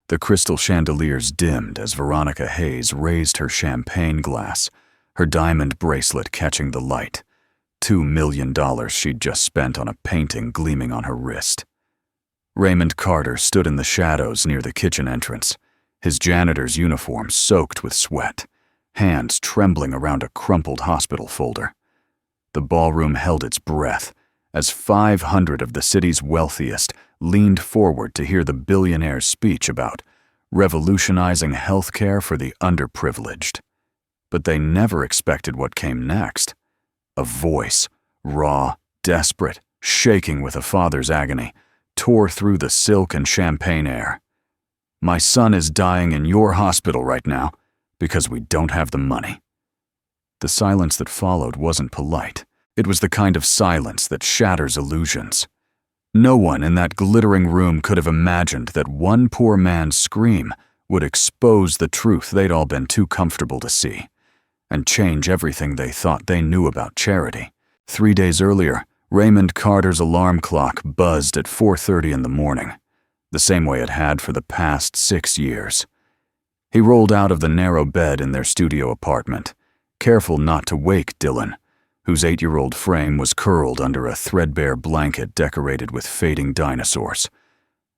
The crystal chandeliers dimmed as Veronica Hayes raised her champagne glass, her diamond bracelet catching the light. $2 million she'd just spent on a painting gleaming on her wrist. Raymond Carter stood in the shadows near the kitchen entrance, his janitor's uniform soaked with sweat, hands trembling around a crumpled hospital folder. The ballroom held its breath as 500 of the city's wealthiest leaned forward to hear the billionaire's speech about revolutionizing healthcare for the underprivileged. But they never expected what came next. A voice, raw, desperate, shaking with a father's agony, tore through the silk and champagne air. "My son is dying in your hospital right now because we don't have the money." The silence that followed wasn't polite. It was the kind of silence that shatters illusions. No one in that glittering room could have imagined that one poor man's scream would expose the truth they'd all been too comfortable to see, and change everything they thought they knew about charity. 3 days earlier, Raymond Carter's alarm clock buzzed at 4:30 in the morning, the same way it had for the past 6 years. He rolled out of the narrow bed in their studio apartment, careful not to wake Dylan, whose 8-year-old frame was curled under a threadbare blanket decorated with fading dinosaurs.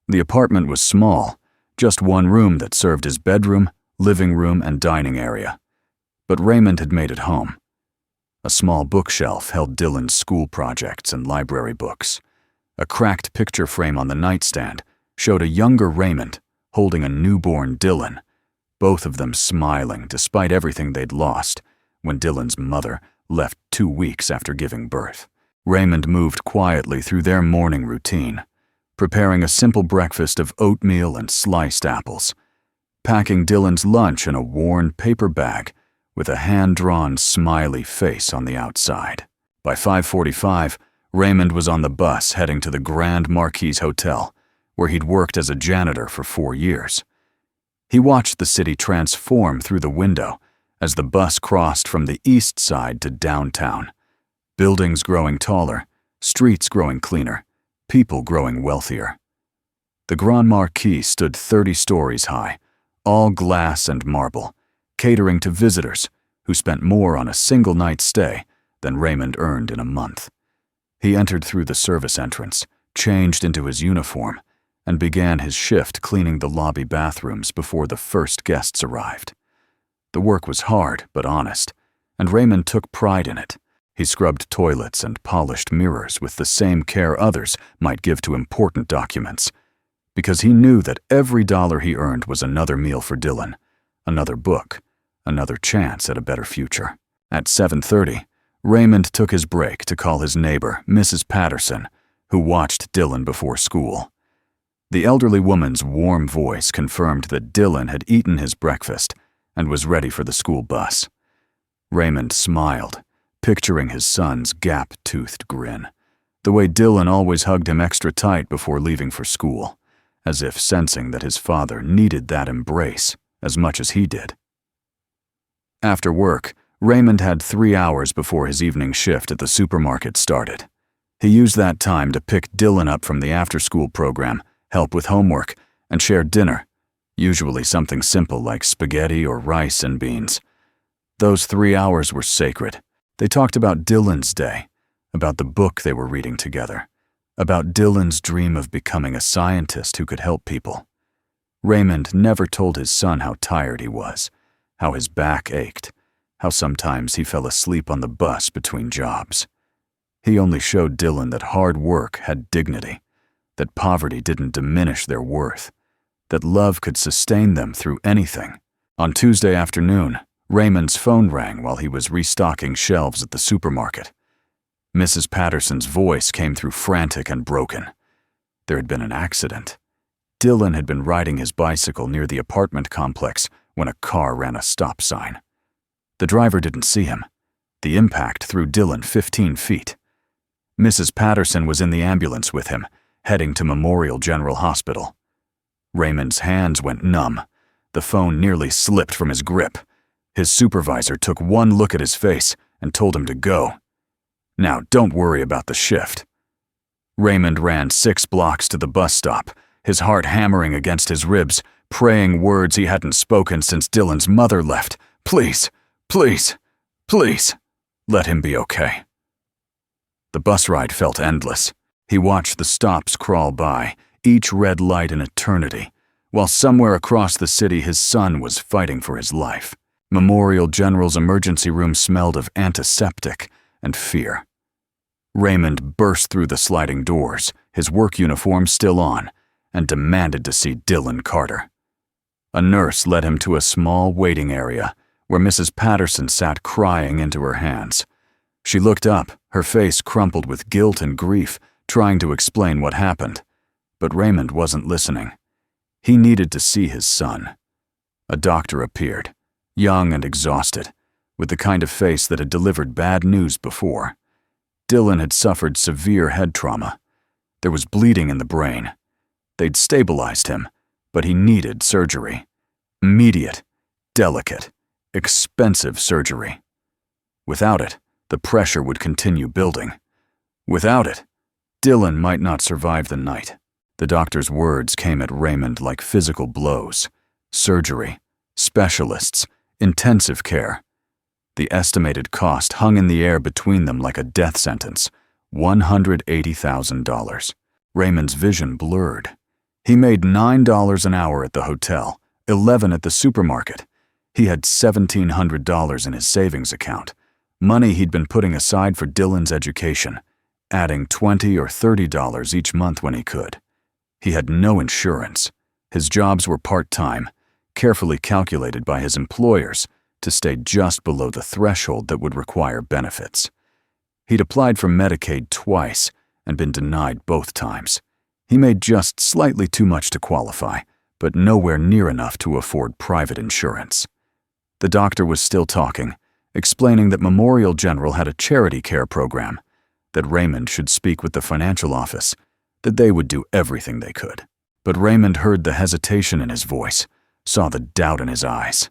The apartment was small, just one room that served as bedroom, living room, and dining area. But Raymond had made it home. A small bookshelf held Dylan's school projects and library books. A cracked picture frame on the nightstand showed a younger Raymond holding a newborn Dylan, both of them smiling despite everything they'd lost when Dylan's mother left 2 weeks after giving birth. Raymond moved quietly through their morning routine, preparing a simple breakfast of oatmeal and sliced apples, packing Dylan's lunch in a worn paper bag with a hand-drawn smiley face on the outside. By 5:45, Raymond was on the bus heading to the Grand Marquis Hotel, where he'd worked as a janitor for 4 years. He watched the city transform through the window as the bus crossed from the east side to downtown. Buildings growing taller, streets growing cleaner, people growing wealthier. The Grand Marquis stood 30 stories high, all glass and marble, catering to visitors who spent more on a single night's stay than Raymond earned in a month. He entered through the service entrance, changed into his uniform, and began his shift cleaning the lobby bathrooms before the first guests arrived. The work was hard but honest, and Raymond took pride in it. He scrubbed toilets and polished mirrors with the same care others might give to important documents, because he knew that every dollar he earned was another meal for Dylan, another book, another chance at a better future. At 7:30, Raymond took his break to call his neighbor, Mrs. Patterson, who watched Dylan before school. The elderly woman's warm voice confirmed that Dylan had eaten his breakfast and was ready for the school bus. Raymond smiled, picturing his son's gap-toothed grin, the way Dylan always hugged him extra tight before leaving for school, as if sensing that his father needed that embrace as much as he did. After work, Raymond had 3 hours before his evening shift at the supermarket started. He used that time to pick Dylan up from the after-school program, help with homework, and share dinner, usually something simple like spaghetti or rice and beans. Those 3 hours were sacred. They talked about Dylan's day, about the book they were reading together, about Dylan's dream of becoming a scientist who could help people. Raymond never told his son how tired he was, how his back ached, how sometimes he fell asleep on the bus between jobs. He only showed Dylan that hard work had dignity, that poverty didn't diminish their worth, that love could sustain them through anything. On Tuesday afternoon, Raymond's phone rang while he was restocking shelves at the supermarket. Mrs. Patterson's voice came through frantic and broken. There had been an accident. Dylan had been riding his bicycle near the apartment complex when a car ran a stop sign. The driver didn't see him. The impact threw Dylan 15 feet. Mrs. Patterson was in the ambulance with him, heading to Memorial General Hospital. Raymond's hands went numb. The phone nearly slipped from his grip. His supervisor took one look at his face and told him to go. Now, don't worry about the shift. Raymond ran 6 blocks to the bus stop, his heart hammering against his ribs, praying words he hadn't spoken since Dylan's mother left. Please, please, please, let him be okay. The bus ride felt endless. He watched the stops crawl by, each red light an eternity, while somewhere across the city his son was fighting for his life. Memorial General's emergency room smelled of antiseptic and fear. Raymond burst through the sliding doors, his work uniform still on, and demanded to see Dylan Carter. A nurse led him to a small waiting area where Mrs. Patterson sat crying into her hands. She looked up, her face crumpled with guilt and grief, trying to explain what happened. But Raymond wasn't listening. He needed to see his son. A doctor appeared, young and exhausted, with the kind of face that had delivered bad news before. Dylan had suffered severe head trauma. There was bleeding in the brain. They'd stabilized him, but he needed surgery. Immediate, delicate, expensive surgery. Without it, the pressure would continue building. Without it, Dylan might not survive the night. The doctor's words came at Raymond like physical blows. Surgery, specialists, intensive care. The estimated cost hung in the air between them like a death sentence. $180,000. Raymond's vision blurred. He made $9 an hour at the hotel, $11 at the supermarket. He had $1,700 in his savings account, money he'd been putting aside for Dylan's education, adding $20 or $30 each month when he could. He had no insurance. His jobs were part-time, carefully calculated by his employers to stay just below the threshold that would require benefits. He'd applied for Medicaid twice and been denied both times. He made just slightly too much to qualify, but nowhere near enough to afford private insurance. The doctor was still talking, explaining that Memorial General had a charity care program, that Raymond should speak with the financial office, that they would do everything they could. But Raymond heard the hesitation in his voice, saw the doubt in his eyes.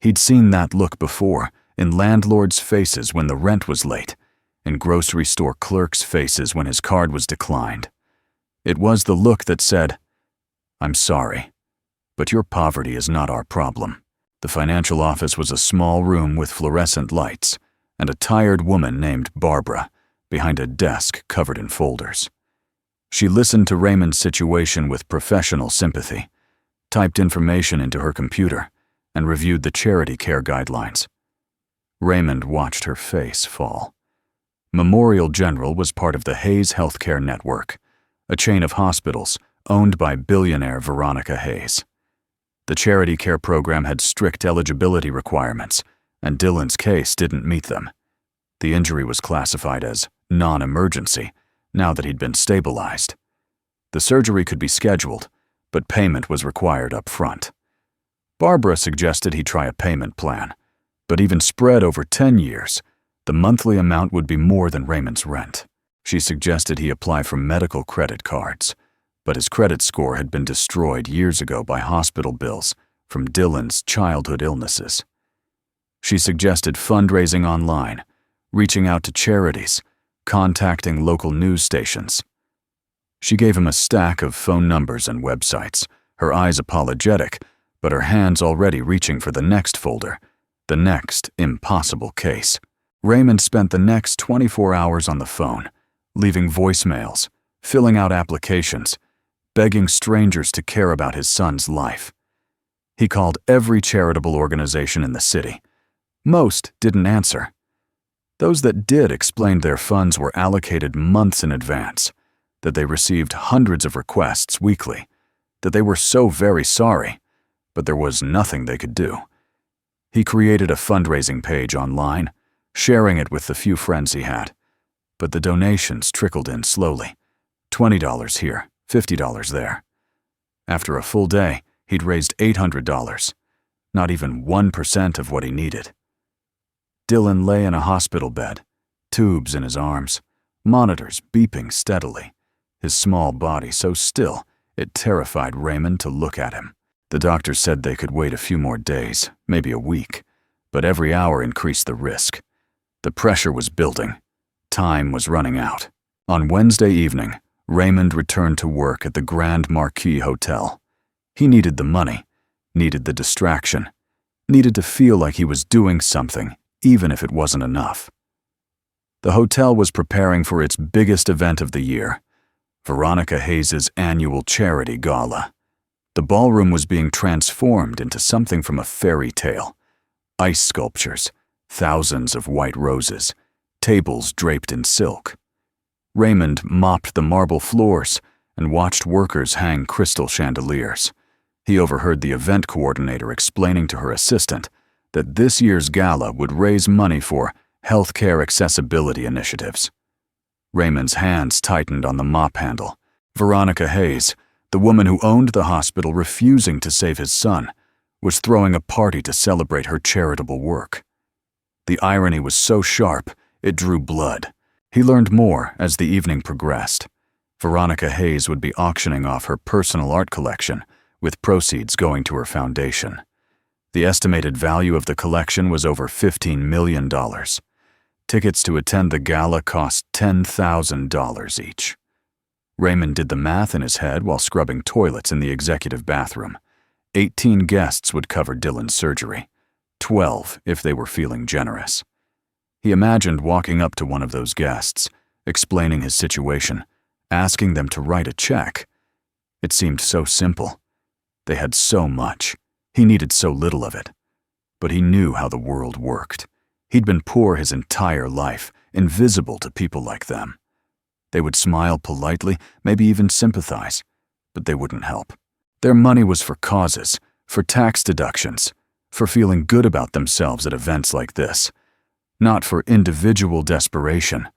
He'd seen that look before, in landlords' faces when the rent was late, in grocery store clerks' faces when his card was declined. It was the look that said, "I'm sorry, but your poverty is not our problem." The financial office was a small room with fluorescent lights and a tired woman named Barbara behind a desk covered in folders. She listened to Raymond's situation with professional sympathy, typed information into her computer, and reviewed the charity care guidelines. Raymond watched her face fall. Memorial General was part of the Hayes Healthcare Network, a chain of hospitals owned by billionaire Veronica Hayes. The charity care program had strict eligibility requirements, and Dylan's case didn't meet them. The injury was classified as non-emergency, now that he'd been stabilized. The surgery could be scheduled, but payment was required up front. Barbara suggested he try a payment plan, but even spread over 10 years, the monthly amount would be more than Raymond's rent. She suggested he apply for medical credit cards, but his credit score had been destroyed years ago by hospital bills from Dylan's childhood illnesses. She suggested fundraising online, reaching out to charities, contacting local news stations. She gave him a stack of phone numbers and websites, her eyes apologetic, but her hands already reaching for the next folder, the next impossible case. Raymond spent the next 24 hours on the phone, leaving voicemails, filling out applications, begging strangers to care about his son's life. He called every charitable organization in the city. Most didn't answer. Those that did explained their funds were allocated months in advance, that they received hundreds of requests weekly, that they were so very sorry, but there was nothing they could do. He created a fundraising page online, sharing it with the few friends he had, but the donations trickled in slowly. $20 here, $50 there. After a full day, he'd raised $800, not even 1% of what he needed. Dylan lay in a hospital bed, tubes in his arms, monitors beeping steadily, his small body so still it terrified Raymond to look at him. The doctor said they could wait a few more days, maybe a week, but every hour increased the risk. The pressure was building. Time was running out. On Wednesday evening, Raymond returned to work at the Grand Marquis Hotel. He needed the money, needed the distraction, needed to feel like he was doing something, even if it wasn't enough. The hotel was preparing for its biggest event of the year, Veronica Hayes' annual charity gala. The ballroom was being transformed into something from a fairy tale. Ice sculptures, thousands of white roses, tables draped in silk. Raymond mopped the marble floors and watched workers hang crystal chandeliers. He overheard the event coordinator explaining to her assistant that this year's gala would raise money for healthcare accessibility initiatives. Raymond's hands tightened on the mop handle. Veronica Hayes, the woman who owned the hospital refusing to save his son, was throwing a party to celebrate her charitable work. The irony was so sharp, it drew blood. He learned more as the evening progressed. Veronica Hayes would be auctioning off her personal art collection, with proceeds going to her foundation. The estimated value of the collection was over $15 million. Tickets to attend the gala cost $10,000 each. Raymond did the math in his head while scrubbing toilets in the executive bathroom. 18 guests would cover Dylan's surgery, 12 if they were feeling generous. He imagined walking up to one of those guests, explaining his situation, asking them to write a check. It seemed so simple. They had so much. He needed so little of it. But he knew how the world worked. He'd been poor his entire life, invisible to people like them. They would smile politely, maybe even sympathize, but they wouldn't help. Their money was for causes, for tax deductions, for feeling good about themselves at events like this. Not for individual desperation,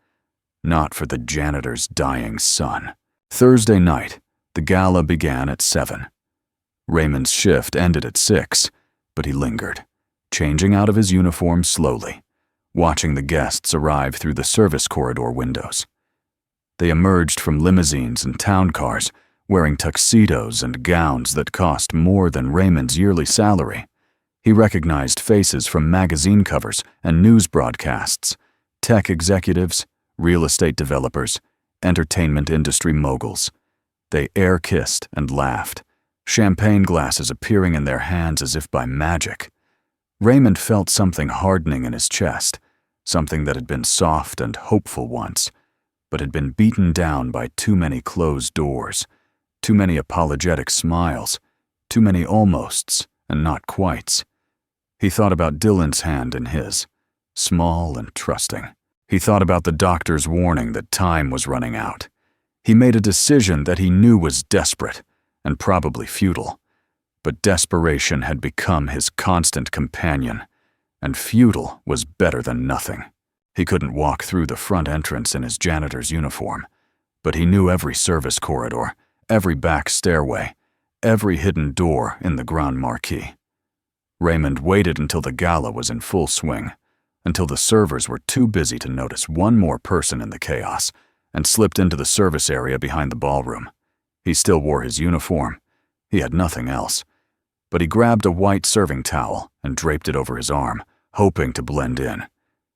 not for the janitor's dying son. Thursday night, the gala began at 7. Raymond's shift ended at 6, but he lingered, changing out of his uniform slowly, watching the guests arrive through the service corridor windows. They emerged from limousines and town cars, wearing tuxedos and gowns that cost more than Raymond's yearly salary. He recognized faces from magazine covers and news broadcasts, tech executives, real estate developers, entertainment industry moguls. They air-kissed and laughed, champagne glasses appearing in their hands as if by magic. Raymond felt something hardening in his chest, something that had been soft and hopeful once, but had been beaten down by too many closed doors, too many apologetic smiles, too many almosts and not quites. He thought about Dylan's hand in his, small and trusting. He thought about the doctor's warning that time was running out. He made a decision that he knew was desperate and probably futile, but desperation had become his constant companion, and futile was better than nothing. He couldn't walk through the front entrance in his janitor's uniform, but he knew every service corridor, every back stairway, every hidden door in the Grand Marquis. Raymond waited until the gala was in full swing, until the servers were too busy to notice one more person in the chaos, and slipped into the service area behind the ballroom. He still wore his uniform. He had nothing else. But he grabbed a white serving towel and draped it over his arm, hoping to blend in.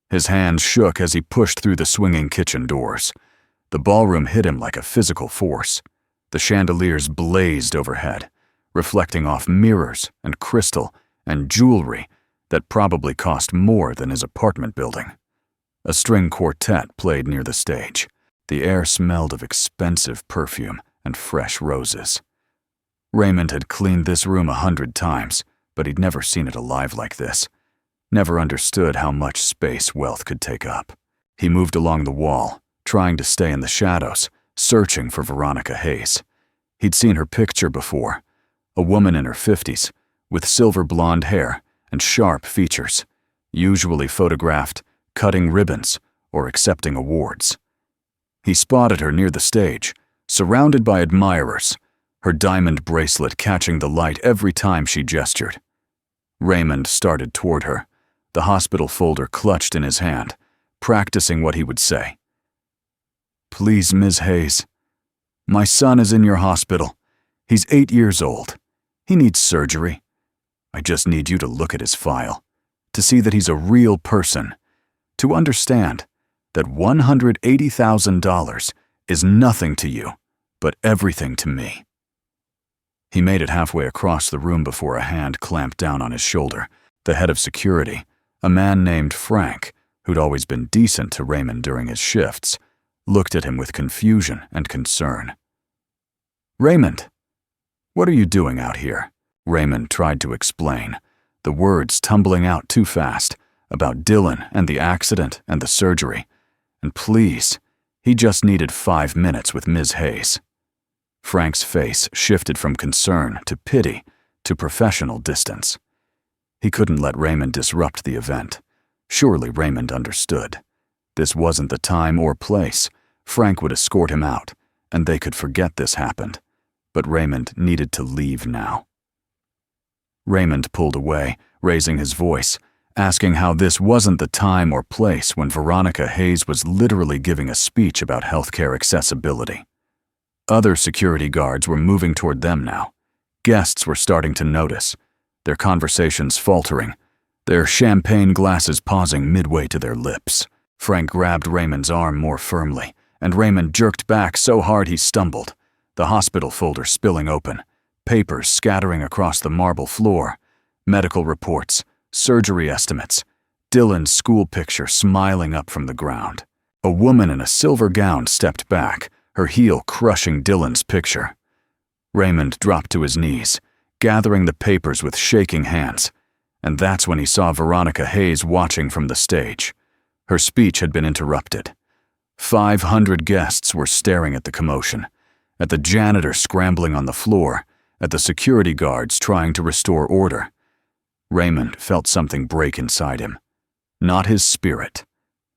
His hands shook as he pushed through the swinging kitchen doors. The ballroom hit him like a physical force. The chandeliers blazed overhead, reflecting off mirrors and crystal and jewelry that probably cost more than his apartment building. A string quartet played near the stage. The air smelled of expensive perfume and fresh roses. Raymond had cleaned this room 100 times, but he'd never seen it alive like this. Never understood how much space wealth could take up. He moved along the wall, trying to stay in the shadows, searching for Veronica Hayes. He'd seen her picture before, a woman in her 50s, with silver blonde hair and sharp features, usually photographed cutting ribbons or accepting awards. He spotted her near the stage, surrounded by admirers, her diamond bracelet catching the light every time she gestured. Raymond started toward her, the hospital folder clutched in his hand, practicing what he would say. "Please, Ms. Hayes, my son is in your hospital. He's 8 years old. He needs surgery. I just need you to look at his file, to see that he's a real person, to understand that $180,000 is nothing to you, but everything to me." He made it halfway across the room before a hand clamped down on his shoulder. The head of security, a man named Frank, who'd always been decent to Raymond during his shifts, looked at him with confusion and concern. "Raymond, what are you doing out here?" Raymond tried to explain, the words tumbling out too fast, about Dylan and the accident and the surgery. And please, he just needed 5 minutes with Ms. Hayes. Frank's face shifted from concern to pity to professional distance. He couldn't let Raymond disrupt the event. Surely Raymond understood. This wasn't the time or place. Frank would escort him out, and they could forget this happened. But Raymond needed to leave now. Raymond pulled away, raising his voice, asking how this wasn't the time or place when Veronica Hayes was literally giving a speech about healthcare accessibility. Other security guards were moving toward them now. Guests were starting to notice, their conversations faltering, their champagne glasses pausing midway to their lips. Frank grabbed Raymond's arm more firmly, and Raymond jerked back so hard he stumbled, the hospital folder spilling open, papers scattering across the marble floor, medical reports, surgery estimates, Dylan's school picture smiling up from the ground. A woman in a silver gown stepped back, her heel crushing Dylan's picture. Raymond dropped to his knees, gathering the papers with shaking hands, and that's when he saw Veronica Hayes watching from the stage. Her speech had been interrupted. 500 guests were staring at the commotion, at the janitor scrambling on the floor, at the security guards trying to restore order. Raymond felt something break inside him. Not his spirit.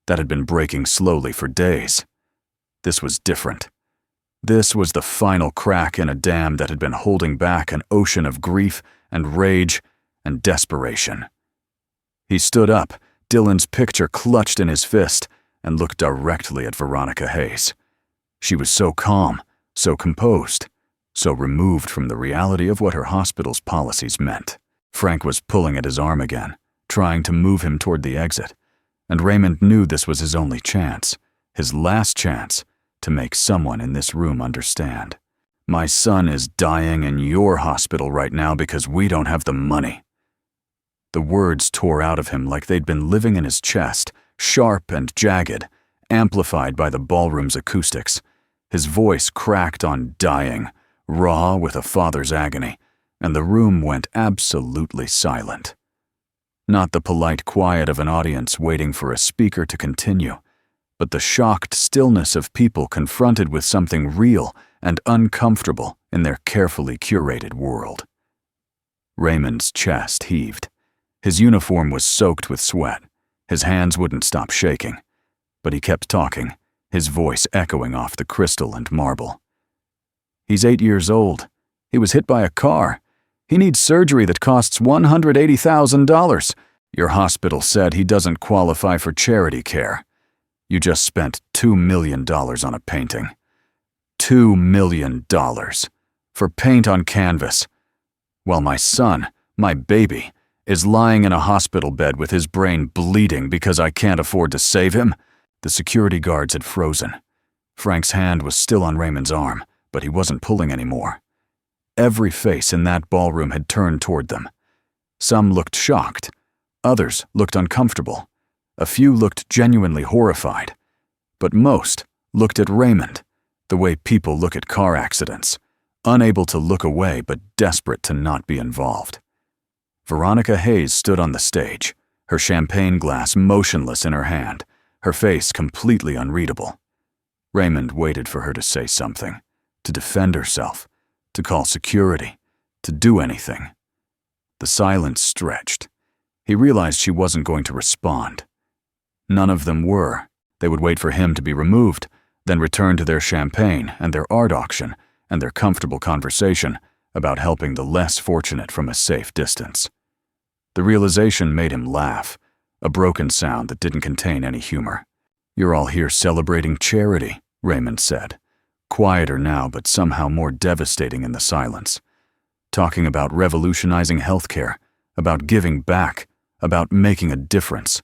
That had been breaking slowly for days. This was different. This was the final crack in a dam that had been holding back an ocean of grief and rage and desperation. He stood up, Dylan's picture clutched in his fist, and looked directly at Veronica Hayes. She was so calm, so composed, so removed from the reality of what her hospital's policies meant. Frank was pulling at his arm again, trying to move him toward the exit, and Raymond knew this was his only chance, his last chance, to make someone in this room understand. My son is dying in your hospital right now because we don't have the money. The words tore out of him like they'd been living in his chest, sharp and jagged, amplified by the ballroom's acoustics. His voice cracked on dying, raw with a father's agony, and the room went absolutely silent. Not the polite quiet of an audience waiting for a speaker to continue, but the shocked stillness of people confronted with something real and uncomfortable in their carefully curated world. Raymond's chest heaved. His uniform was soaked with sweat. His hands wouldn't stop shaking, but he kept talking, his voice echoing off the crystal and marble. He's 8 years old. He was hit by a car. He needs surgery that costs $180,000. Your hospital said he doesn't qualify for charity care. You just spent $2 million on a painting. $2 million for paint on canvas, while my son, my baby, is lying in a hospital bed with his brain bleeding because I can't afford to save him. The security guards had frozen. Frank's hand was still on Raymond's arm, but he wasn't pulling anymore. Every face in that ballroom had turned toward them. Some looked shocked. Others looked uncomfortable. A few looked genuinely horrified. But most looked at Raymond, the way people look at car accidents, unable to look away but desperate to not be involved. Veronica Hayes stood on the stage, her champagne glass motionless in her hand, her face completely unreadable. Raymond waited for her to say something, to defend herself, to call security, to do anything. The silence stretched. He realized she wasn't going to respond. None of them were. They would wait for him to be removed, then return to their champagne and their art auction and their comfortable conversation about helping the less fortunate from a safe distance. The realization made him laugh, a broken sound that didn't contain any humor. "You're all here celebrating charity," Raymond said, quieter now but somehow more devastating in the silence. "Talking about revolutionizing healthcare, about giving back, about making a difference.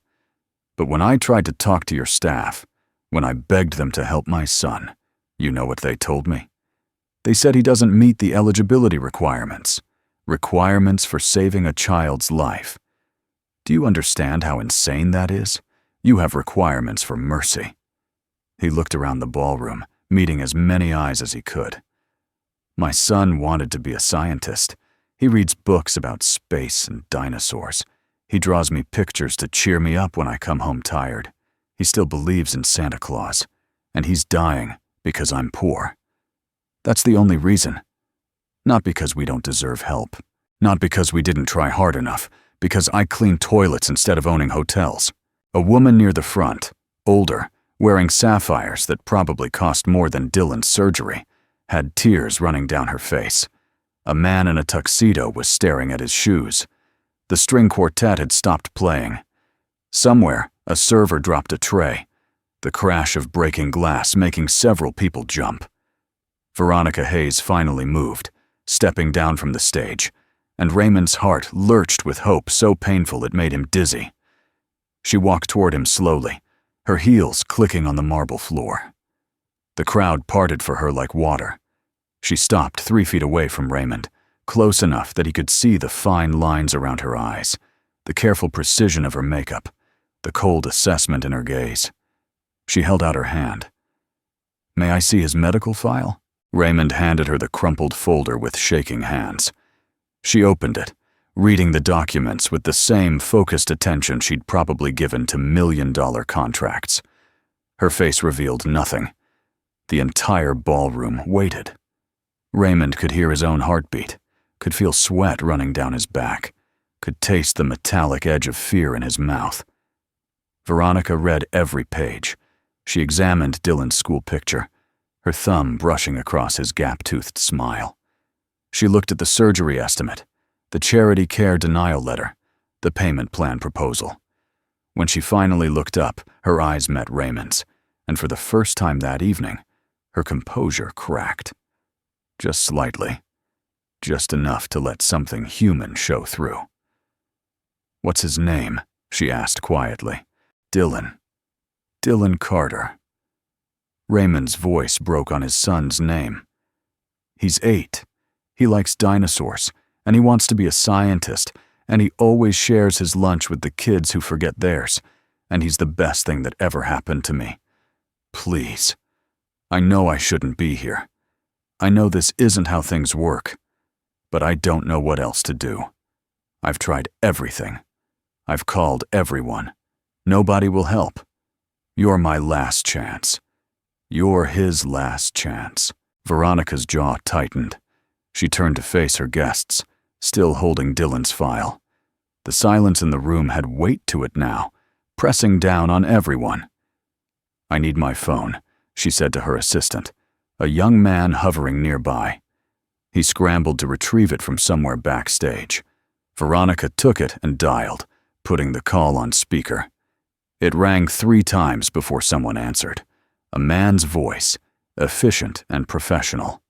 But when I tried to talk to your staff, when I begged them to help my son, you know what they told me? They said he doesn't meet the eligibility requirements. Requirements for saving a child's life. Do you understand how insane that is? You have requirements for mercy. He looked around the ballroom, meeting as many eyes as he could. My son wanted to be a scientist. He reads books about space and dinosaurs. He draws me pictures to cheer me up when I come home tired. He still believes in Santa Claus. And he's dying because I'm poor. That's the only reason. Not because we don't deserve help. Not because we didn't try hard enough. Because I clean toilets instead of owning hotels. A woman near the front, older, wearing sapphires that probably cost more than Dylan's surgery, had tears running down her face. A man in a tuxedo was staring at his shoes. The string quartet had stopped playing. Somewhere, a server dropped a tray, the crash of breaking glass making several people jump. Veronica Hayes finally moved, stepping down from the stage, and Raymond's heart lurched with hope so painful it made him dizzy. She walked toward him slowly, her heels clicking on the marble floor. The crowd parted for her like water. She stopped 3 feet away from Raymond, close enough that he could see the fine lines around her eyes, the careful precision of her makeup, the cold assessment in her gaze. She held out her hand. "May I see his medical file?" Raymond handed her the crumpled folder with shaking hands. She opened it, reading the documents with the same focused attention she'd probably given to million-dollar contracts. Her face revealed nothing. The entire ballroom waited. Raymond could hear his own heartbeat, could feel sweat running down his back, could taste the metallic edge of fear in his mouth. Veronica read every page. She examined Dylan's school picture, her thumb brushing across his gap-toothed smile. She looked at the surgery estimate, the charity care denial letter, the payment plan proposal. When she finally looked up, her eyes met Raymond's, and for the first time that evening, her composure cracked. Just slightly. Just enough to let something human show through. "What's his name?" she asked quietly. "Dylan. Dylan Carter." Raymond's voice broke on his son's name. "He's 8. He likes dinosaurs, and he wants to be a scientist, and he always shares his lunch with the kids who forget theirs, and he's the best thing that ever happened to me. Please. I know I shouldn't be here. I know this isn't how things work, but I don't know what else to do. I've tried everything. I've called everyone. Nobody will help. You're my last chance. You're his last chance." Veronica's jaw tightened. She turned to face her guests, still holding Dylan's file. The silence in the room had weight to it now, pressing down on everyone. "I need my phone," she said to her assistant, a young man hovering nearby. He scrambled to retrieve it from somewhere backstage. Veronica took it and dialed, putting the call on speaker. It rang 3 times before someone answered. A man's voice, efficient and professional.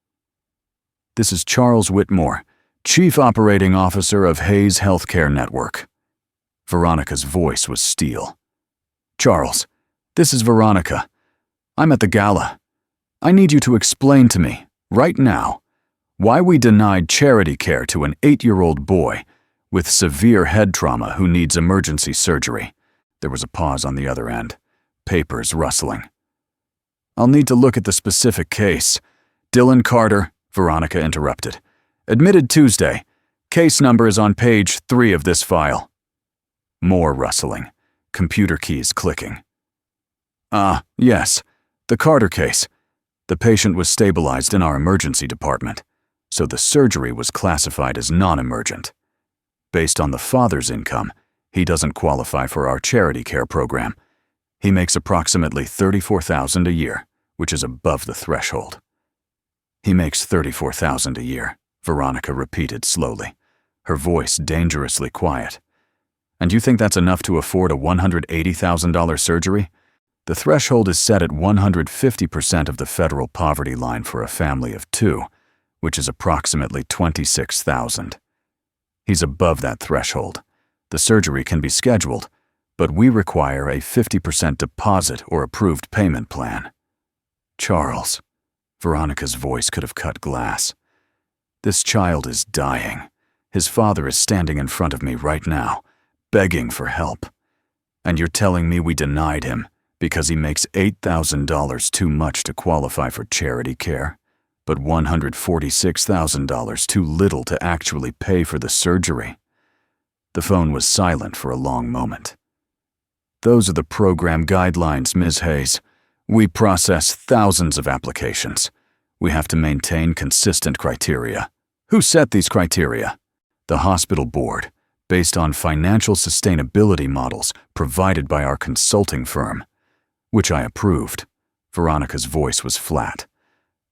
"This is Charles Whitmore, Chief Operating Officer of Hayes Healthcare Network." Veronica's voice was steel. "Charles, this is Veronica. I'm at the gala. I need you to explain to me, right now, why we denied charity care to an 8-year-old boy with severe head trauma who needs emergency surgery." There was a pause on the other end, papers rustling. "I'll need to look at the specific case. Dylan Carter," Veronica interrupted. "Admitted Tuesday. Case number is on page 3 of this file." More rustling, computer keys clicking. Yes, the Carter case. The patient was stabilized in our emergency department, so the surgery was classified as non-emergent. Based on the father's income, he doesn't qualify for our charity care program. He makes approximately $34,000 a year, which is above the threshold. "He makes $34,000 a year," Veronica repeated slowly, her voice dangerously quiet. "And you think that's enough to afford a $180,000 surgery? The threshold is set at 150% of the federal poverty line for a family of 2, which is approximately $26,000. He's above that threshold. The surgery can be scheduled, but we require a 50% deposit or approved payment plan." "Charles, Veronica's voice could have cut glass. "This child is dying. His father is standing in front of me right now, begging for help. And you're telling me we denied him because he makes $8,000 too much to qualify for charity care, but $146,000 too little to actually pay for the surgery?" The phone was silent for a long moment. "Those are the program guidelines, Ms. Hayes. We process thousands of applications. We have to maintain consistent criteria." "Who set these criteria?" "The hospital board, based on financial sustainability models provided by our consulting firm, which I approved." Veronica's voice was flat.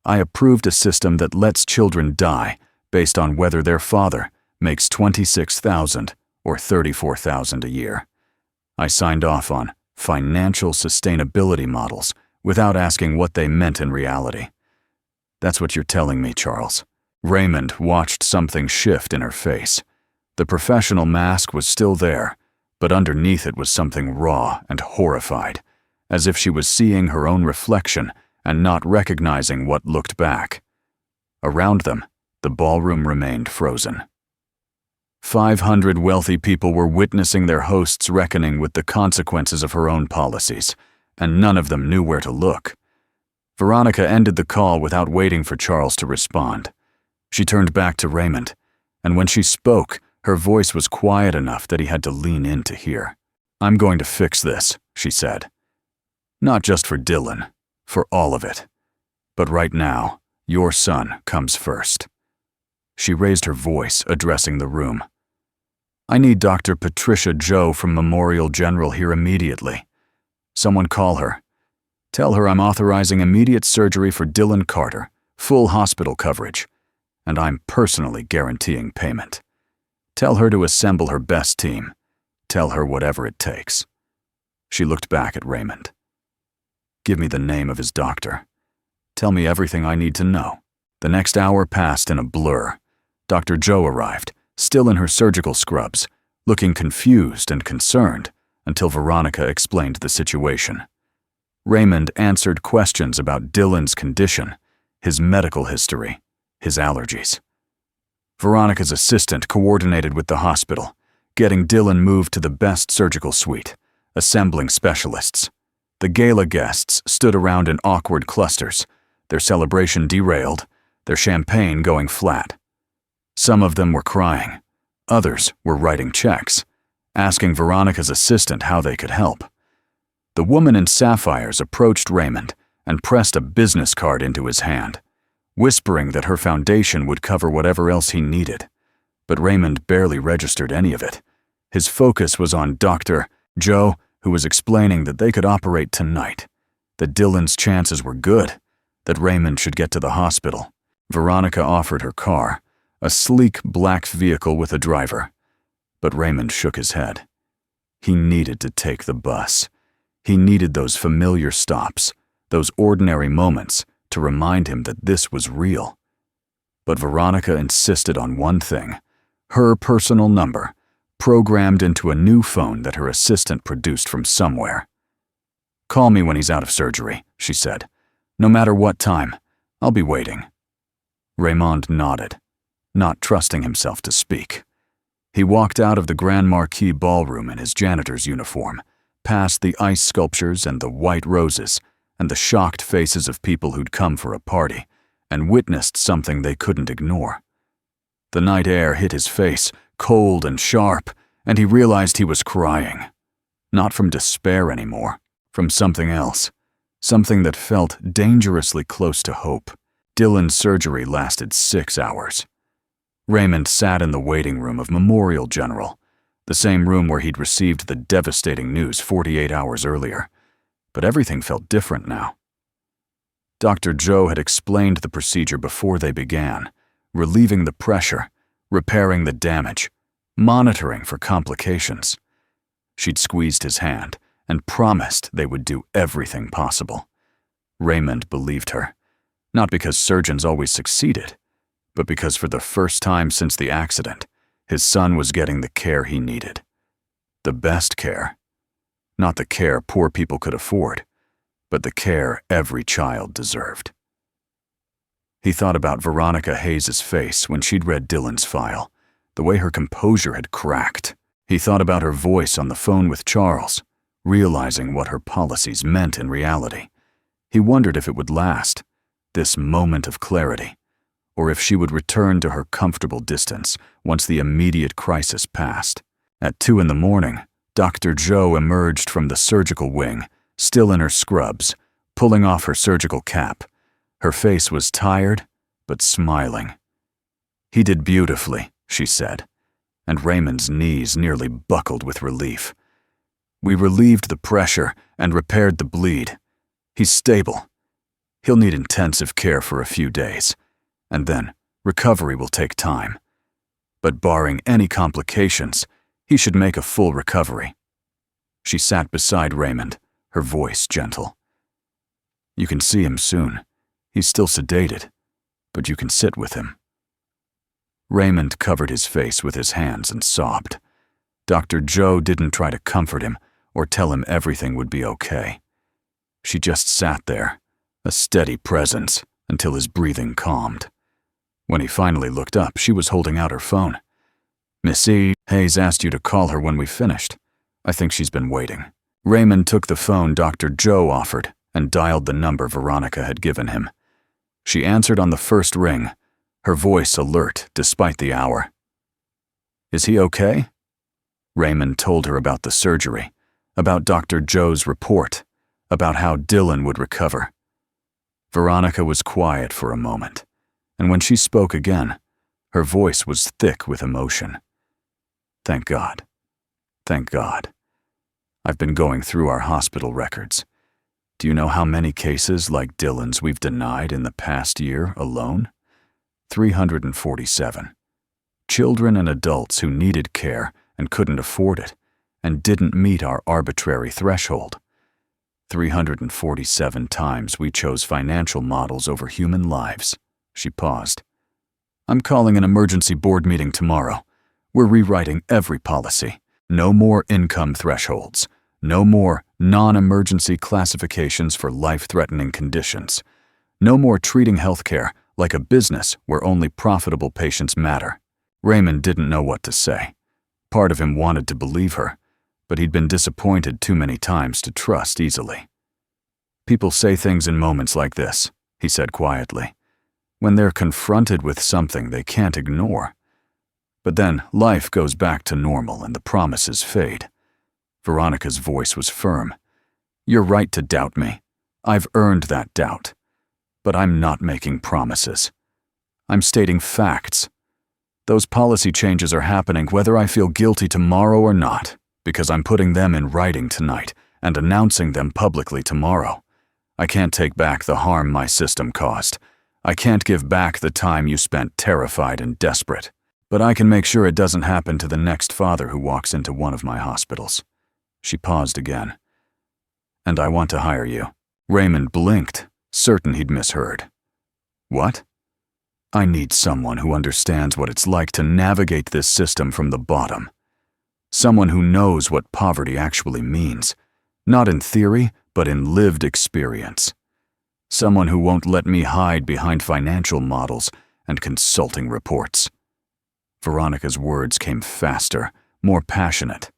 "I approved a system that lets children die based on whether their father makes $26,000 or $34,000 a year. I signed off on financial sustainability models without asking what they meant in reality." "That's what you're telling me, Charles." Raymond watched something shift in her face. The professional mask was still there, but underneath it was something raw and horrified, as if she was seeing her own reflection and not recognizing what looked back. Around them, the ballroom remained frozen. 500 wealthy people were witnessing their hosts reckoning with the consequences of her own policies, and none of them knew where to look. Veronica ended the call without waiting for Charles to respond. She turned back to Raymond, and when she spoke, her voice was quiet enough that he had to lean in to hear. "I'm going to fix this," she said. "Not just for Dylan, for all of it. But right now, your son comes first." She raised her voice, addressing the room. "I need Dr. Patricia Joe from Memorial General here immediately. Someone call her. Tell her I'm authorizing immediate surgery for Dylan Carter, full hospital coverage, and I'm personally guaranteeing payment. Tell her to assemble her best team. Tell her whatever it takes." She looked back at Raymond. "Give me the name of his doctor. Tell me everything I need to know." The next hour passed in a blur. Dr. Joe arrived, still in her surgical scrubs, looking confused and concerned, until Veronica explained the situation. Raymond answered questions about Dylan's condition, his medical history, his allergies. Veronica's assistant coordinated with the hospital, getting Dylan moved to the best surgical suite, assembling specialists. The gala guests stood around in awkward clusters, their celebration derailed, their champagne going flat. Some of them were crying. Others were writing checks, asking Veronica's assistant how they could help. The woman in sapphires approached Raymond and pressed a business card into his hand, whispering that her foundation would cover whatever else he needed. But Raymond barely registered any of it. His focus was on Dr. Joe, who was explaining that they could operate tonight, that Dylan's chances were good, that Raymond should get to the hospital. Veronica offered her car, a sleek black vehicle with a driver. But Raymond shook his head. He needed to take the bus. He needed those familiar stops, those ordinary moments, to remind him that this was real. But Veronica insisted on one thing: her personal number, programmed into a new phone that her assistant produced from somewhere. "Call me when he's out of surgery," she said. "No matter what time, I'll be waiting." Raymond nodded, not trusting himself to speak. He walked out of the Grand Marquis ballroom in his janitor's uniform, past the ice sculptures and the white roses, and the shocked faces of people who'd come for a party, and witnessed something they couldn't ignore. The night air hit his face, cold and sharp, and he realized he was crying. Not from despair anymore, from something else, something that felt dangerously close to hope. Dylan's surgery lasted 6 hours. Raymond sat in the waiting room of Memorial General, the same room where he'd received the devastating news 48 hours earlier. But everything felt different now. Dr. Joe had explained the procedure before they began, relieving the pressure, repairing the damage, monitoring for complications. She'd squeezed his hand and promised they would do everything possible. Raymond believed her, not because surgeons always succeeded, but because for the first time since the accident, his son was getting the care he needed. The best care. Not the care poor people could afford, but the care every child deserved. He thought about Veronica Hayes' face when she'd read Dylan's file, the way her composure had cracked. He thought about her voice on the phone with Charles, realizing what her policies meant in reality. He wondered if it would last, this moment of clarity, or if she would return to her comfortable distance once the immediate crisis passed. At 2 a.m, Dr. Joe emerged from the surgical wing, still in her scrubs, pulling off her surgical cap. Her face was tired, but smiling. "He did beautifully," she said, and Raymond's knees nearly buckled with relief. "We relieved the pressure and repaired the bleed. He's stable. He'll need intensive care for a few days, and then recovery will take time. But barring any complications, he should make a full recovery." She sat beside Raymond, her voice gentle. "You can see him soon. He's still sedated, but you can sit with him." Raymond covered his face with his hands and sobbed. Dr. Joe didn't try to comfort him or tell him everything would be okay. She just sat there, a steady presence, until his breathing calmed. When he finally looked up, she was holding out her phone. "Missy, Hayes asked you to call her when we finished. I think she's been waiting." Raymond took the phone Dr. Joe offered and dialed the number Veronica had given him. She answered on the first ring, her voice alert despite the hour. "Is he okay?" Raymond told her about the surgery, about Dr. Joe's report, about how Dylan would recover. Veronica was quiet for a moment, and when she spoke again, her voice was thick with emotion. "Thank God. Thank God. I've been going through our hospital records. Do you know how many cases like Dylan's we've denied in the past year alone? 347. Children and adults who needed care and couldn't afford it, and didn't meet our arbitrary threshold. 347 times we chose financial models over human lives." She paused. "I'm calling an emergency board meeting tomorrow. We're rewriting every policy. No more income thresholds. No more non-emergency classifications for life-threatening conditions. No more treating healthcare like a business where only profitable patients matter." Raymond didn't know what to say. Part of him wanted to believe her, but he'd been disappointed too many times to trust easily. "People say things in moments like this," he said quietly, "when they're confronted with something they can't ignore. But then life goes back to normal and the promises fade." Veronica's voice was firm. "You're right to doubt me. I've earned that doubt. But I'm not making promises. I'm stating facts. Those policy changes are happening whether I feel guilty tomorrow or not, because I'm putting them in writing tonight and announcing them publicly tomorrow. I can't take back the harm my system caused. I can't give back the time you spent terrified and desperate. But I can make sure it doesn't happen to the next father who walks into one of my hospitals." She paused again. "And I want to hire you." Raymond blinked, certain he'd misheard. "What?" "I need someone who understands what it's like to navigate this system from the bottom. Someone who knows what poverty actually means, not in theory, but in lived experience. Someone who won't let me hide behind financial models and consulting reports." Veronica's words came faster, more passionate.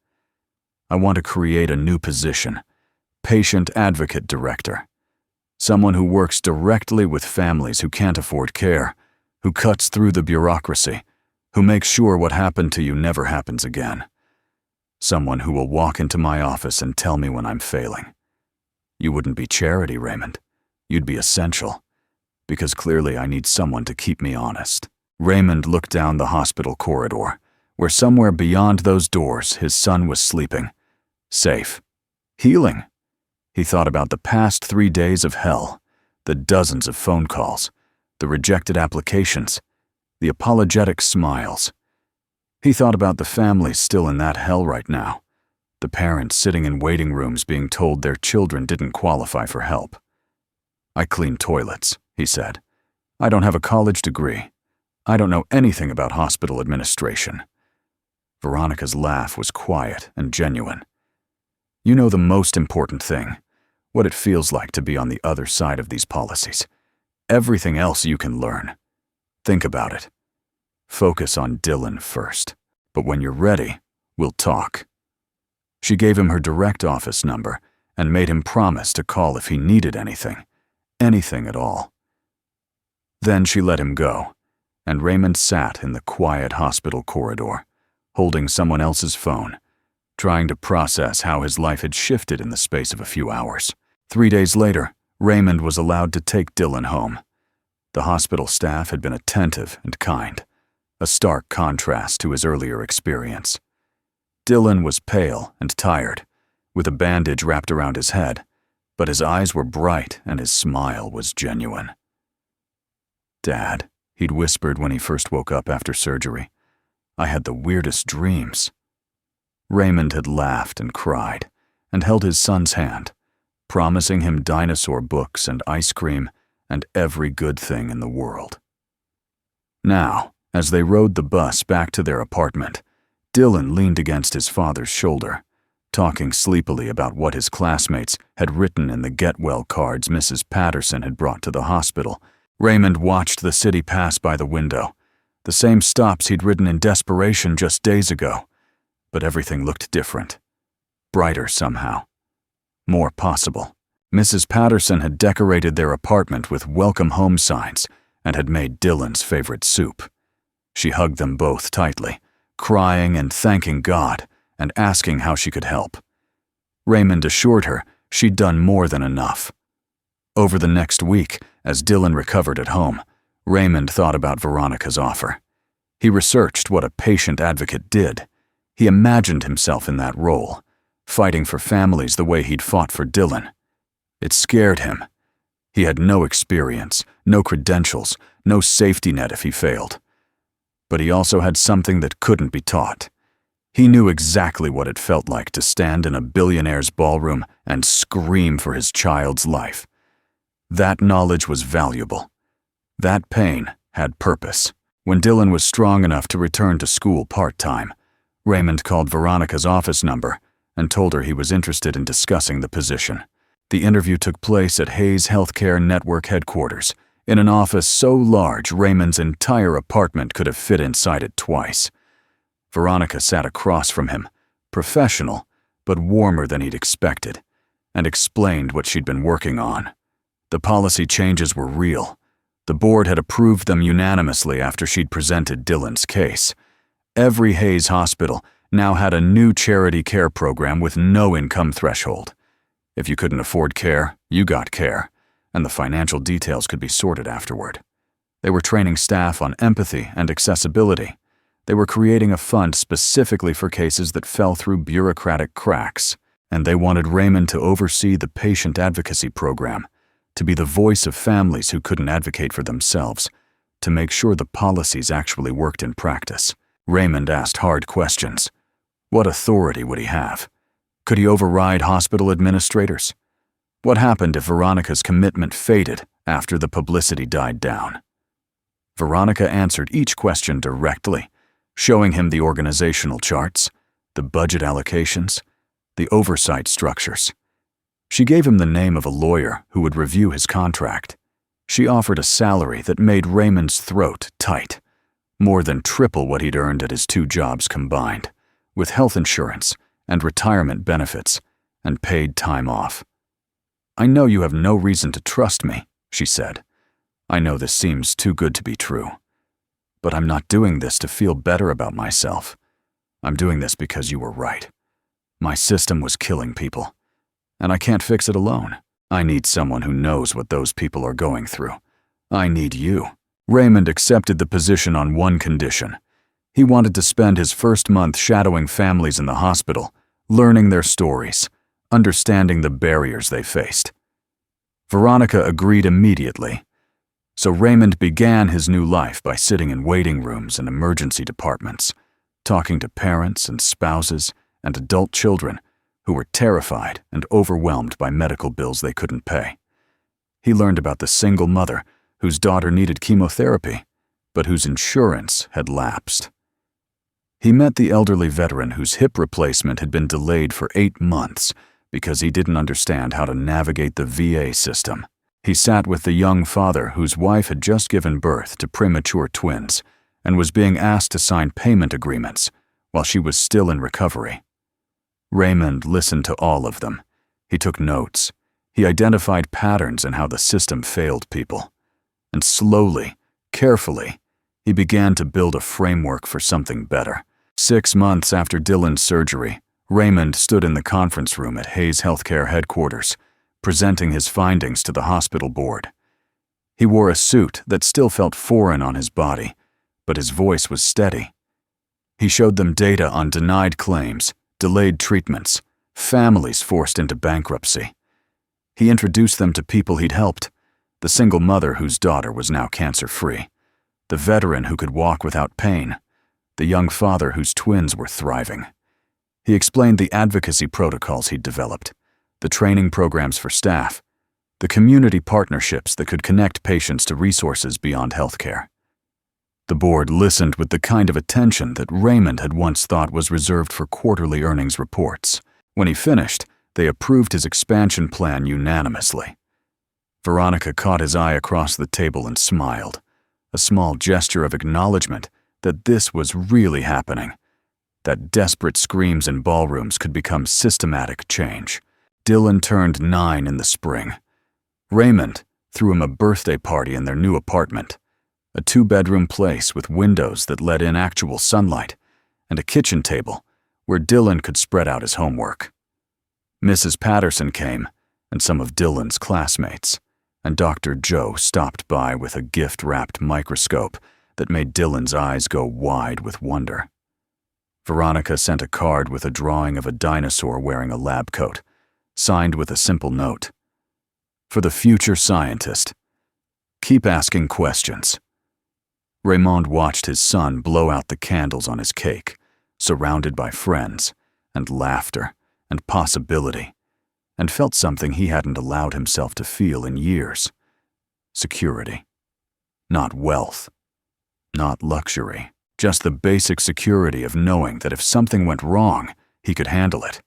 "I want to create a new position, patient advocate director. Someone who works directly with families who can't afford care, who cuts through the bureaucracy, who makes sure what happened to you never happens again. Someone who will walk into my office and tell me when I'm failing. You wouldn't be charity, Raymond. You'd be essential, because clearly I need someone to keep me honest." Raymond looked down the hospital corridor, where somewhere beyond those doors his son was sleeping. Safe. Healing. He thought about the past 3 days of hell, the dozens of phone calls, the rejected applications, the apologetic smiles. He thought about the families still in that hell right now, the parents sitting in waiting rooms being told their children didn't qualify for help. "I clean toilets," he said. "I don't have a college degree. I don't know anything about hospital administration." Veronica's laugh was quiet and genuine. "You know the most important thing, what it feels like to be on the other side of these policies. Everything else you can learn. Think about it. Focus on Dylan first. But when you're ready, we'll talk." She gave him her direct office number and made him promise to call if he needed anything at all. Then she let him go, and Raymond sat in the quiet hospital corridor, holding someone else's phone, trying to process how his life had shifted in the space of a few hours. 3 days later, Raymond was allowed to take Dylan home. The hospital staff had been attentive and kind, a stark contrast to his earlier experience. Dylan was pale and tired, with a bandage wrapped around his head, but his eyes were bright and his smile was genuine. "Dad," he'd whispered when he first woke up after surgery, "I had the weirdest dreams." Raymond had laughed and cried and held his son's hand, promising him dinosaur books and ice cream and every good thing in the world. Now, as they rode the bus back to their apartment, Dylan leaned against his father's shoulder, talking sleepily about what his classmates had written in the get-well cards Mrs. Patterson had brought to the hospital. Raymond watched the city pass by the window, the same stops he'd ridden in desperation just days ago, but everything looked different, brighter somehow, more possible. Mrs. Patterson had decorated their apartment with welcome home signs and had made Dylan's favorite soup. She hugged them both tightly, crying and thanking God and asking how she could help. Raymond assured her she'd done more than enough. Over the next week, as Dylan recovered at home, Raymond thought about Veronica's offer. He researched what a patient advocate did. He imagined himself in that role, fighting for families the way he'd fought for Dylan. It scared him. He had no experience, no credentials, no safety net if he failed. But he also had something that couldn't be taught. He knew exactly what it felt like to stand in a billionaire's ballroom and scream for his child's life. That knowledge was valuable. That pain had purpose. When Dylan was strong enough to return to school part-time, Raymond called Veronica's office number and told her he was interested in discussing the position. The interview took place at Hayes Healthcare Network headquarters, in an office so large Raymond's entire apartment could have fit inside it twice. Veronica sat across from him, professional, but warmer than he'd expected, and explained what she'd been working on. The policy changes were real. The board had approved them unanimously after she'd presented Dylan's case. Every Hayes hospital now had a new charity care program with no income threshold. If you couldn't afford care, you got care, and the financial details could be sorted afterward. They were training staff on empathy and accessibility. They were creating a fund specifically for cases that fell through bureaucratic cracks, and they wanted Raymond to oversee the patient advocacy program, to be the voice of families who couldn't advocate for themselves, to make sure the policies actually worked in practice. Raymond asked hard questions. What authority would he have? Could he override hospital administrators? What happened if Veronica's commitment faded after the publicity died down? Veronica answered each question directly, showing him the organizational charts, the budget allocations, the oversight structures. She gave him the name of a lawyer who would review his contract. She offered a salary that made Raymond's throat tight, more than triple what he'd earned at his 2 jobs combined, with health insurance and retirement benefits and paid time off. "I know you have no reason to trust me," she said. "I know this seems too good to be true. But I'm not doing this to feel better about myself. I'm doing this because you were right. My system was killing people, and I can't fix it alone. I need someone who knows what those people are going through. I need you." Raymond accepted the position on one condition. He wanted to spend his first month shadowing families in the hospital, learning their stories, understanding the barriers they faced. Veronica agreed immediately. So Raymond began his new life by sitting in waiting rooms and emergency departments, talking to parents and spouses and adult children who were terrified and overwhelmed by medical bills they couldn't pay. He learned about the single mother whose daughter needed chemotherapy, but whose insurance had lapsed. He met the elderly veteran whose hip replacement had been delayed for 8 months because he didn't understand how to navigate the VA system. He sat with the young father whose wife had just given birth to premature twins and was being asked to sign payment agreements while she was still in recovery. Raymond listened to all of them. He took notes. He identified patterns in how the system failed people. And slowly, carefully, he began to build a framework for something better. 6 months after Dylan's surgery, Raymond stood in the conference room at Hayes Healthcare headquarters, presenting his findings to the hospital board. He wore a suit that still felt foreign on his body, but his voice was steady. He showed them data on denied claims, delayed treatments, families forced into bankruptcy. He introduced them to people he'd helped, the single mother whose daughter was now cancer-free, the veteran who could walk without pain, the young father whose twins were thriving. He explained the advocacy protocols he'd developed, the training programs for staff, the community partnerships that could connect patients to resources beyond healthcare. The board listened with the kind of attention that Raymond had once thought was reserved for quarterly earnings reports. When he finished, they approved his expansion plan unanimously. Veronica caught his eye across the table and smiled, a small gesture of acknowledgement that this was really happening, that desperate screams in ballrooms could become systematic change. Dylan turned 9 in the spring. Raymond threw him a birthday party in their new apartment, a 2-bedroom place with windows that let in actual sunlight, and a kitchen table where Dylan could spread out his homework. Mrs. Patterson came, and some of Dylan's classmates, and Dr. Joe stopped by with a gift-wrapped microscope that made Dylan's eyes go wide with wonder. Veronica sent a card with a drawing of a dinosaur wearing a lab coat, signed with a simple note. For the future scientist, keep asking questions. Raymond watched his son blow out the candles on his cake, surrounded by friends and laughter and possibility, and felt something he hadn't allowed himself to feel in years. Security. Not wealth. Not luxury. Just the basic security of knowing that if something went wrong, he could handle it.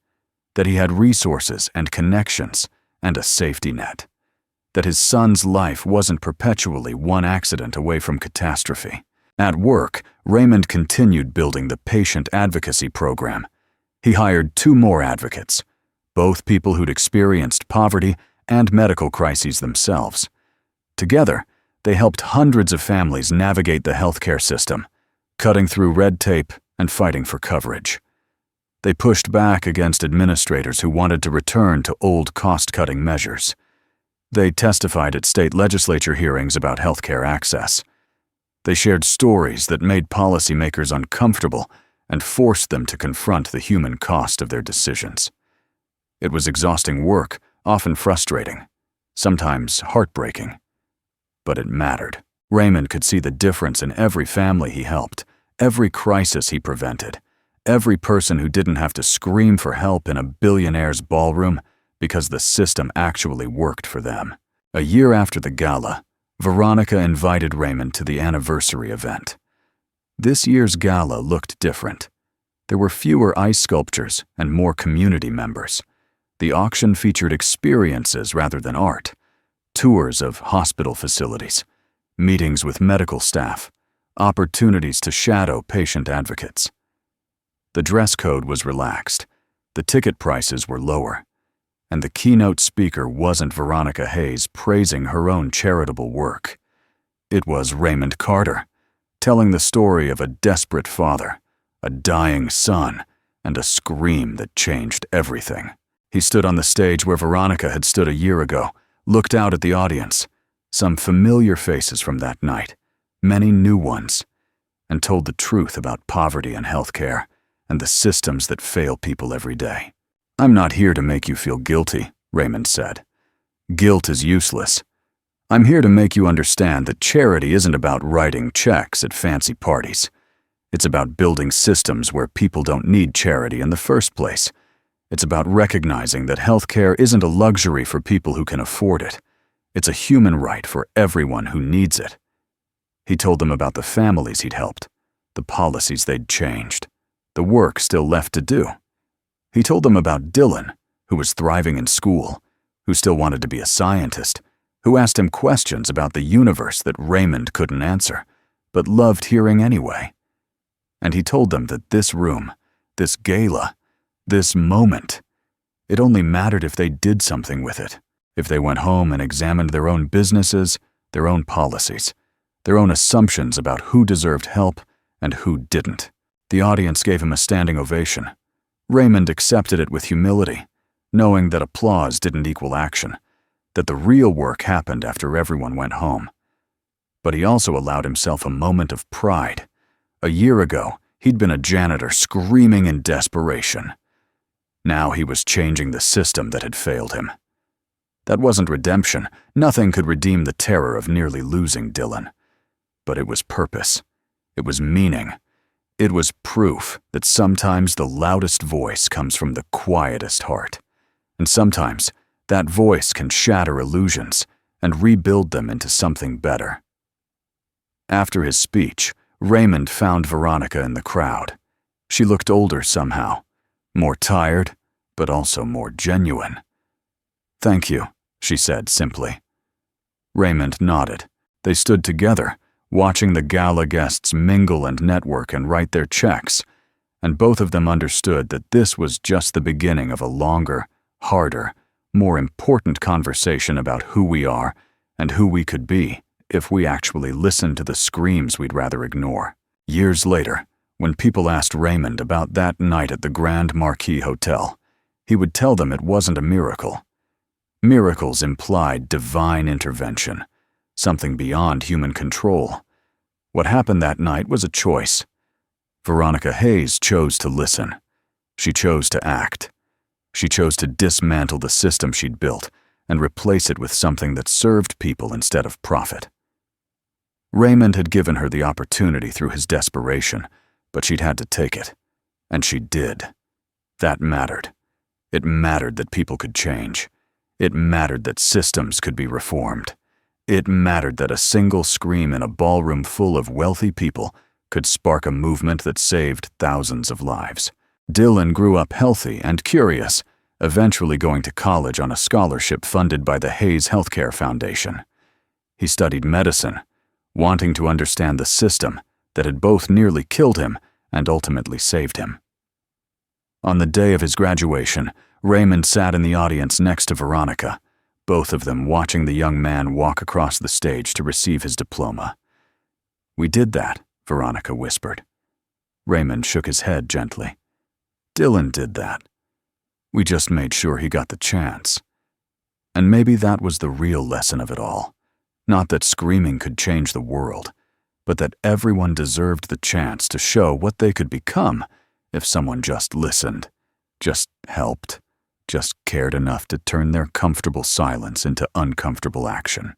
That he had resources and connections and a safety net. That his son's life wasn't perpetually one accident away from catastrophe. At work, Raymond continued building the patient advocacy program. He hired 2 more advocates, both people who'd experienced poverty and medical crises themselves. Together, they helped hundreds of families navigate the healthcare system, cutting through red tape and fighting for coverage. They pushed back against administrators who wanted to return to old cost-cutting measures. They testified at state legislature hearings about healthcare access. They shared stories that made policymakers uncomfortable and forced them to confront the human cost of their decisions. It was exhausting work, often frustrating, sometimes heartbreaking. But it mattered. Raymond could see the difference in every family he helped, every crisis he prevented, every person who didn't have to scream for help in a billionaire's ballroom because the system actually worked for them. A year after the gala, Veronica invited Raymond to the anniversary event. This year's gala looked different. There were fewer ice sculptures and more community members. The auction featured experiences rather than art, tours of hospital facilities, meetings with medical staff, opportunities to shadow patient advocates. The dress code was relaxed, the ticket prices were lower, and the keynote speaker wasn't Veronica Hayes praising her own charitable work. It was Raymond Carter, telling the story of a desperate father, a dying son, and a scream that changed everything. He stood on the stage where Veronica had stood a year ago, looked out at the audience, some familiar faces from that night, many new ones, and told the truth about poverty and healthcare and the systems that fail people every day. "I'm not here to make you feel guilty," Raymond said. "Guilt is useless. I'm here to make you understand that charity isn't about writing checks at fancy parties. It's about building systems where people don't need charity in the first place. It's about recognizing that healthcare isn't a luxury for people who can afford it. It's a human right for everyone who needs it." He told them about the families he'd helped, the policies they'd changed, the work still left to do. He told them about Dylan, who was thriving in school, who still wanted to be a scientist, who asked him questions about the universe that Raymond couldn't answer, but loved hearing anyway. And he told them that this room, this gala, this moment, it only mattered if they did something with it, if they went home and examined their own businesses, their own policies, their own assumptions about who deserved help and who didn't. The audience gave him a standing ovation. Raymond accepted it with humility, knowing that applause didn't equal action, that the real work happened after everyone went home. But he also allowed himself a moment of pride. A year ago, he'd been a janitor screaming in desperation. Now he was changing the system that had failed him. That wasn't redemption. Nothing could redeem the terror of nearly losing Dylan. But it was purpose. It was meaning. It was proof that sometimes the loudest voice comes from the quietest heart. And sometimes that voice can shatter illusions and rebuild them into something better. After his speech, Raymond found Veronica in the crowd. She looked older somehow, more tired, but also more genuine. "Thank you," she said simply. Raymond nodded. They stood together, watching the gala guests mingle and network and write their checks, and both of them understood that this was just the beginning of a longer, harder, more important conversation about who we are and who we could be if we actually listened to the screams we'd rather ignore. Years later, when people asked Raymond about that night at the Grand Marquis Hotel, he would tell them it wasn't a miracle. Miracles implied divine intervention, something beyond human control. What happened that night was a choice. Veronica Hayes chose to listen. She chose to act. She chose to dismantle the system she'd built and replace it with something that served people instead of profit. Raymond had given her the opportunity through his desperation, but she'd had to take it. And she did. That mattered. It mattered that people could change. It mattered that systems could be reformed. It mattered that a single scream in a ballroom full of wealthy people could spark a movement that saved thousands of lives. Dylan grew up healthy and curious, eventually going to college on a scholarship funded by the Hayes Healthcare Foundation. He studied medicine, wanting to understand the system that had both nearly killed him and ultimately saved him. On the day of his graduation, Raymond sat in the audience next to Veronica, both of them watching the young man walk across the stage to receive his diploma. "We did that," Veronica whispered. Raymond shook his head gently. "Dylan did that. We just made sure he got the chance." And maybe that was the real lesson of it all. Not that screaming could change the world, but that everyone deserved the chance to show what they could become if someone just listened, just helped, just cared enough to turn their comfortable silence into uncomfortable action.